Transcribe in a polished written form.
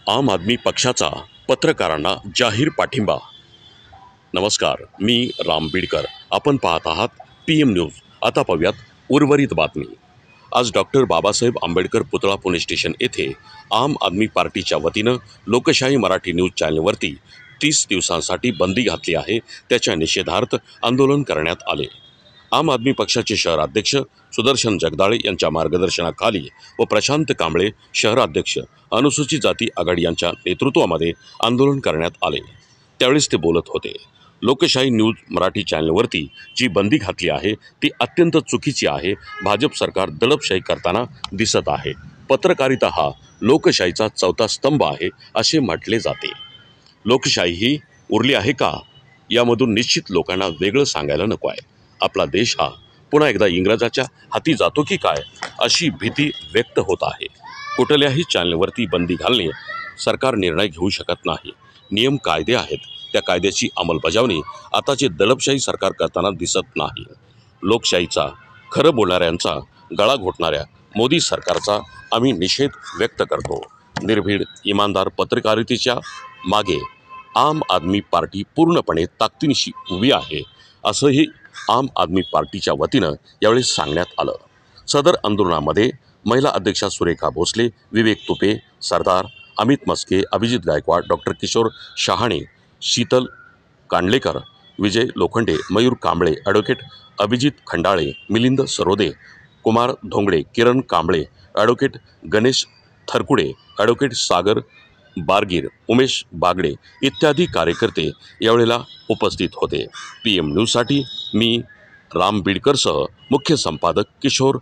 आम आदमी पक्षाचा पत्रकारांना जाहीर पाठिंबा। नमस्कार, मी राम बीडकर। आपण पाहत आहात PM न्यूज। आता पाहूयात उर्वरित बातमी। आज डॉक्टर बाबासाहेब आंबेडकर पुतळा पोलीस स्टेशन येथे आम आदमी पार्टीच्या वतीनं लोकशाही मराठी न्यूज चॅनलवरती 30 दिवसांसाठी बंदी घातली आहे। त्याच्या निषेधार्थ आंदोलन करण्यात आले। आम आदमी पक्षाचे शहराध्यक्ष सुदर्शन जगदाळे यांच्या मार्गदर्शनाखाली व प्रशांत कांबळे शहराध्यक्ष अनुसूचित जाती आघाडी यांच्या नेतृत्वामध्ये आंदोलन करण्यात आले। त्यावेळेस ते बोलत होते। लोकशाही न्यूज मराठी चॅनलवरती जी बंदी घातली आहे ती अत्यंत चुकीची आहे। भाजप सरकार दडपशाही करताना दिसत आहे। पत्रकारिता हा लोकशाहीचा चौथा स्तंभ आहे असे म्हटले जाते। लोकशाही ही उरली आहे का यामधून निश्चित लोकांना वेगळं सांगायला नको आहे। आपला देश हा पुन्हा एकदा इंग्रजाच्या हाती जातो की काय अशी भीती व्यक्त होत आहे। कुठल्याही चॅनलवरती बंदी घालणे सरकार निर्णय घेऊ शकत नाही। नियम कायदे आहेत, त्या कायद्याची अंमलबजावणी आताचे दडपशाही सरकार करताना दिसत नाही। लोकशाहीचा खरं बोलणाऱ्यांचा गळा घोटणाऱ्या मोदी सरकारचा आम्ही निषेध व्यक्त करतो। निर्भीड इमानदार पत्रकारितेच्या मागे आम आदमी पार्टी पूर्णपणे ताकदीनिशी उभी आहे असंही आम आदमी पार्टीच्या वतीनं यावेळी सांगण्यात आलं। सदर आंदोलनामध्ये महिला अध्यक्षा सुरेखा भोसले, विवेक तुपे, सरदार, अमित मस्के, अभिजित गायकवाड, डॉक्टर किशोर शहाणे, शीतल कांडलेकर, विजय लोखंडे, मयूर कांबळे, ॲडव्होकेट अभिजित खंडाळे, मिलिंद सरोदे, कुमार धोंगडे, किरण कांबळे, ॲडव्होकेट गणेश थरकुडे, ॲडव्होकेट सागर बारगीर, उमेश बागडे इत्यादी कार्यकर्ते यावेळेला उपस्थित होते। PM न्यूजसाठी मी राम बीडकरसह मुख्य संपादक किशोर